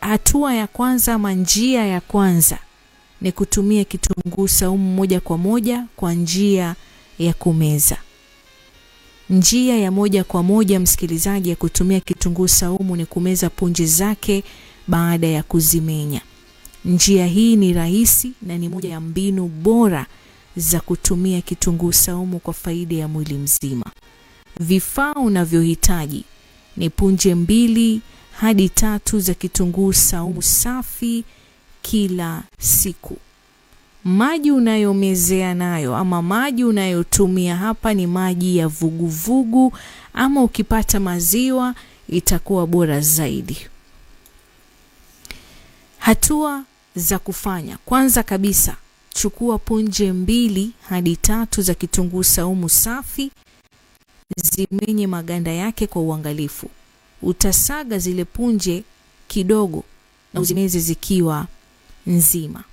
hatua ya kwanza ama njia ya kwanza ni kutumia kitunguu saumu moja kwa moja kwa njia ya kumeza. Njia ya moja kwa moja, msikilizaji, ya kutumia kitunguu saumu ni kumeza punje zake baada ya kuzimenya. Njia hii ni rahisi na ni moja ya mbinu bora za kutumia kitunguu saumu kwa faida ya mwili mzima. Vifaa unavyohitaji ni punje 2 hadi 3 za kitunguu saumu safi kila siku. Maji unayomezea nayo ama maji unayotumia hapa ni maji ya vuguvugu, ama ukipata maziwa itakuwa bora zaidi. Hatua za kufanya: kwanza kabisa, chukua punje 2 hadi 3 za kitunguu saumu safi, zimenye maganda yake kwa uangalifu. Utasaga zile punje kidogo na uzimeze zikiwa nzima.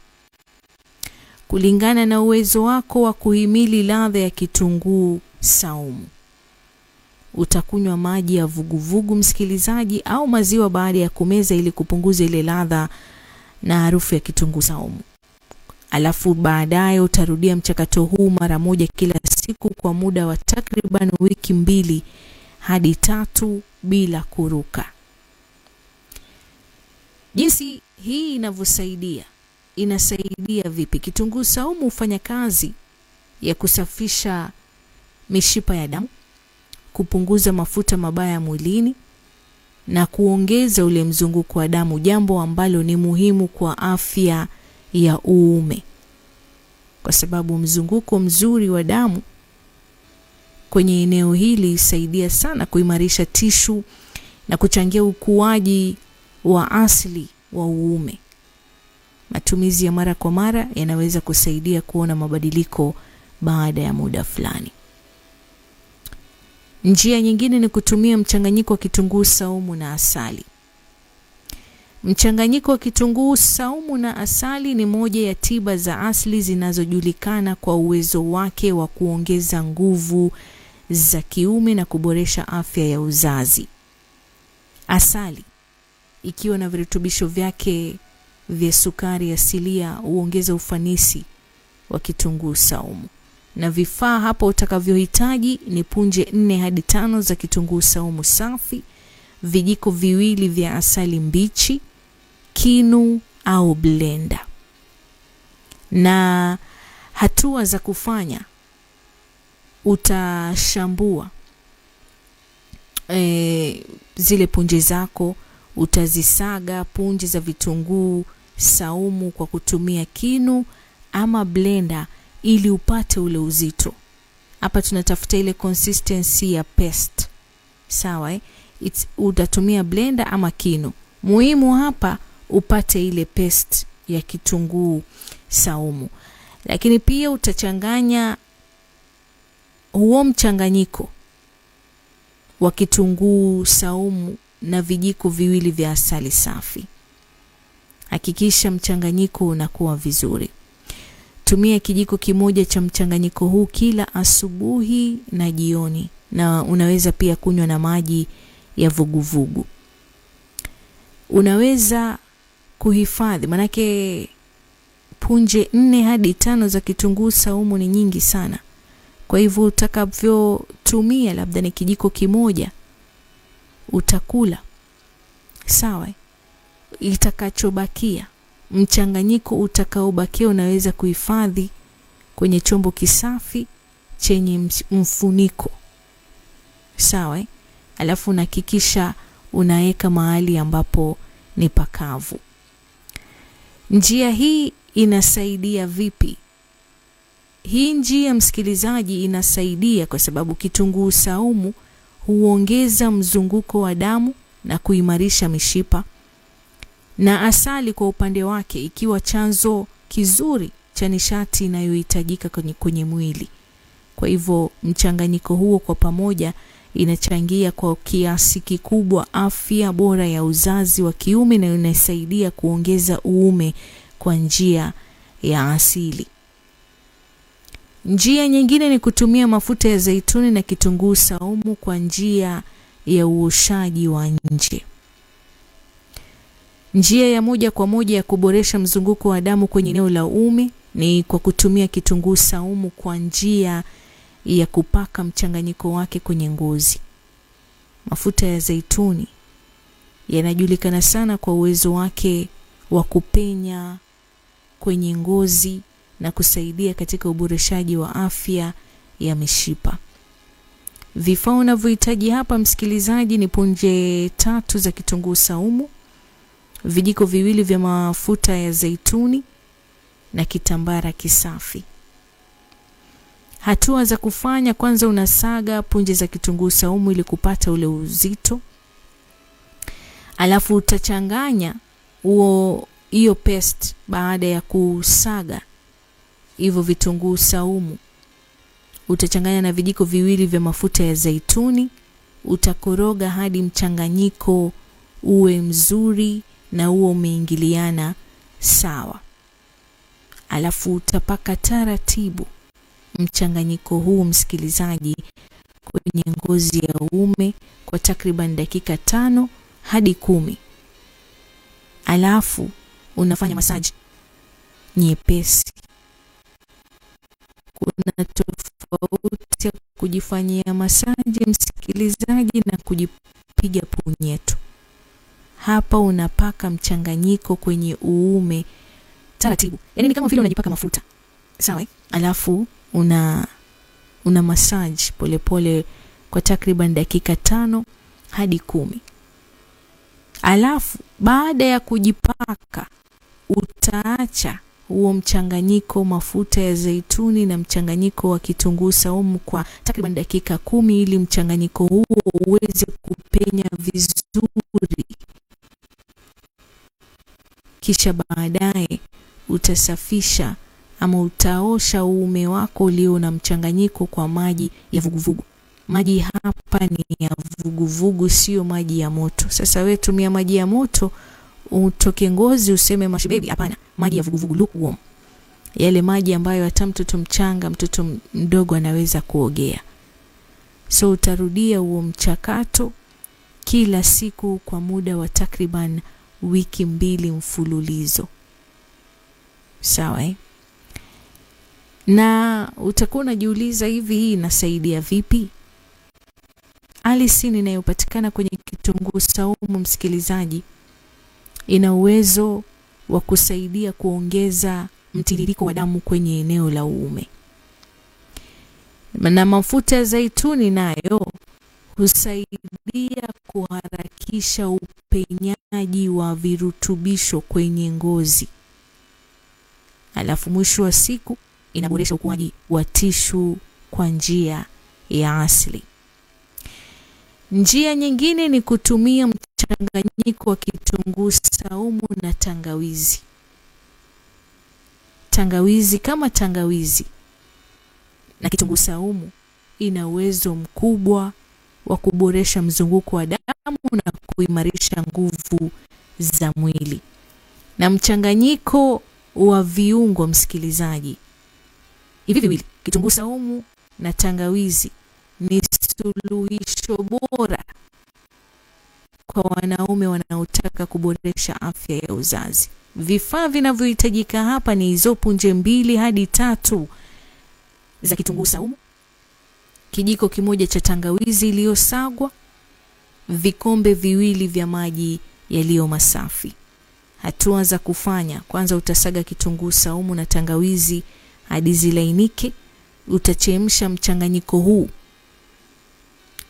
Kulingana na uwezo wako wa kuhimili ladha ya kitunguu saumu, utakunywa maji ya vuguvugu, msikilizaji, au maziwa baada ya kumeza ili kupunguza ile ladha na harufu ya kitunguu saumu. Alafu baadaye utarudia mchakato huu mara moja kila siku kwa muda wa takriban wiki 2 hadi 3 bila kuruka. Jinsi hii inavyosaidia. Inasaidia vipi? Kitunguu saumu hufanya kazi ya kusafisha mishipa ya damu, kupunguza mafuta mabaya mwilini na kuongeza ule mzunguko wa damu, jambo ambalo ni muhimu kwa afya ya uume, kwa sababu mzunguko mzuri wa damu kwenye eneo hili husaidia sana kuimarisha tishu na kuchangia ukuaji wa asili wa uume. Matumizi ya mara kwa mara yanaweza kusaidia kuona mabadiliko baada ya muda fulani. Njia nyingine ni kutumia mchanganyiko wa kitunguu saumu na asali. Mchanganyiko wa kitunguu saumu na asali ni moja ya tiba za asili zinazojulikana kwa uwezo wake wa kuongeza nguvu za kiume na kuboresha afya ya uzazi. Asali ikiwa na virutubisho vyake vya sukari asilia huongeza ufanisi wa kitunguu saumu. Na vifaa hapa utakavyohitaji ni punje 4 hadi 5 za kitunguu saumu safi, vijiko 2 vya asali mbichi, kinu au blender. Na hatua za kufanya: utashambua zile punje zako, utazisaga punje za vitunguu saumu kwa kutumia kinu ama blender ili upate ule uzito. Hapa tunatafuta ile consistency ya paste. Sawa utatumia blender ama kinu. Muhimu hapa upate ile paste ya kitunguu saumu. Lakini pia utachanganya huo mchanganyiko wa kitunguu saumu na vijiko 2 vya asali safi. Hakikisha mchanganyiko unakuwa vizuri. Tumia kijiko kimoja cha mchanganyiko huu kila asubuhi na jioni, na unaweza pia kunywa na maji ya vuguvugu. Unaweza kuhifadhi, manake punje 4 hadi 5 za kitunguu saumu ni nyingi sana. Kwa hivyo utakavyotumia labda ni kijiko kimoja utakula. Sawa? Itakachobakia, mchanganyiko utakaobakia unaweza kuhifadhi kwenye chombo kisafi chenye mfuniko. Sawa? Alafu unahakikisha unaweka mahali ambapo ni pakavu. Njia hii inasaidia vipi? Hii njia, msikilizaji, inasaidia kwa sababu kitunguu saumu huongeza mzunguko wa damu na kuimarisha mishipa, na asali kwa upande wake ikiwa chanzo kizuri cha nishati inayohitajika kwenye mwili. Kwa hivyo mchanganyiko huo kwa pamoja inachangia kwa kiasi kikubwa afya bora ya uzazi wa kiume na inasaidia kuongeza uume kwa njia ya asili. Njia nyingine ni kutumia mafuta ya zaituni na kitunguu saumu kwa njia ya uoshaji wa nje. Njia ya moja kwa moja ya kuboresha mzunguko wa damu kwenye eneo la uume ni kwa kutumia kitunguu saumu kwa njia ya kupaka mchanganyiko wake kwenye ngozi. Mafuta ya zaituni yanajulikana sana kwa uwezo wake wa kupenya kwenye ngozi na kusaidia katika uboreshaji wa afya ya mishipa. Vifaa unavyohitaji hapa msikilizaji ni punje 3 za kitunguu saumu, vijiko 2 vya mafuta ya zaituni na kitambara kisafi. Hatua za kufanya: kwanza unasaga punje za kitunguu saumu ili kupata ule uzito. Alafu utachanganya hiyo paste. Baada ya kusaga hivyo vitunguu saumu, utachanganya na vijiko 2 vya mafuta ya zaituni. Utakoroga hadi mchanganyiko uwe mzuri na uwe umeingiliana sawa. Alafu utapaka taratibu mchanganyiko huu msikilizaji kwenye ngozi ya uume kwa takriban dakika 5 hadi 10. Alafu unafanya masaji nyepesi. Kuna tofauti ya kujifanyia masaji msikilizaji na kujipiga punyeto. Hapa unapaka mchanganyiko kwenye uume taratibu. Yaani ni kama vile unajipaka mafuta. Sawa? Alafu una massage polepole kwa takriban dakika 5 hadi 10. Alafu baada ya kujipaka utaacha huo mchanganyiko mafuta ya zaituni na mchanganyiko wa kitunguu saumu kwa takriban dakika 10 ili mchanganyiko huo uweze kupenya vizuri. Kisha baadaye utasafisha ama utaosha uume wako ulio na mchanganyiko kwa maji ya vuguvugu. Maji hapa ni ya vuguvugu, sio maji ya moto. Sasa wewe tumia maji ya moto utoke ngozi useme mashibebi, hapana. Maji ya vuguvugu, lukewarm. Yale maji ambayo hata mtoto mchanga, mtoto mdogo anaweza kuogea. So utarudia huo mchakato kila siku kwa muda wa takriban wiki 2 mfululizo. Sawa Na utakuwa unajiuliza hivi, hii inasaidia vipi? Alisin inayopatikana kwenye kitunguu saumu msikilizaji ina uwezo wa kusaidia kuongeza mtiririko wa damu kwenye eneo la uume. Na mafuta ya zaituni nayo husaidia kuharakisha upenyaji wa virutubisho kwenye ngozi. Alafu mwisho wa siku inaboresha ukuaji wa tishu kwa njia ya asili. Njia nyingine ni kutumia mchanganyiko wa kitunguu saumu na tangawizi. Tangawizi na kitunguu saumu ina uwezo mkubwa wa kuboresha mzunguko wa damu na kuimarisha nguvu za mwili. Na mchanganyiko wa viungo msikilizaji, hivi viwili, kitunguu saumu na tangawizi, ni suluhisho bora kwa wanaume wanaotaka kuboresha afya ya uzazi. Vifaa vinavyohitajika hapa ni hizo punje 2 hadi 3 za kitunguu saumu, kijiko 1 cha tangawizi iliyosagwa, vikombe 2 vya maji yaliyo masafi. Hatua za kufanya: kwanza utasaga kitunguu saumu na tangawizi hadi zilainike. Utachemsha mchanganyiko huu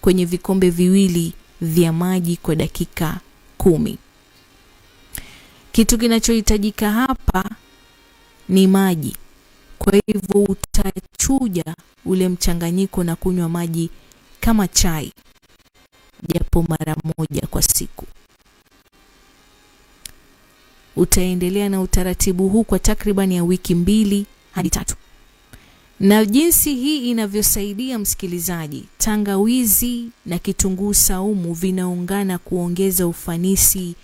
kwenye vikombe 2 vya maji kwa dakika 10. Kitu kinachohitajika hapa ni maji. Kwa hivyo utachuja ule mchanganyiko na kunywa maji kama chai japo mara 1 kwa siku. Utaendelea na utaratibu huu kwa takriban ya wiki 2 hadi 3. Na jinsi hii inavyosaidia msikilizaji, tangawizi na kitunguu saumu vinaungana kuongeza ufanisi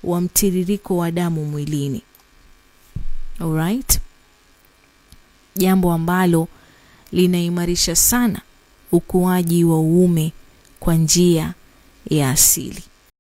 wa mtiririko wa damu mwilini. Alright? Jambo ambalo linaimarisha sana ukuaji wa uume kwa njia ya asili.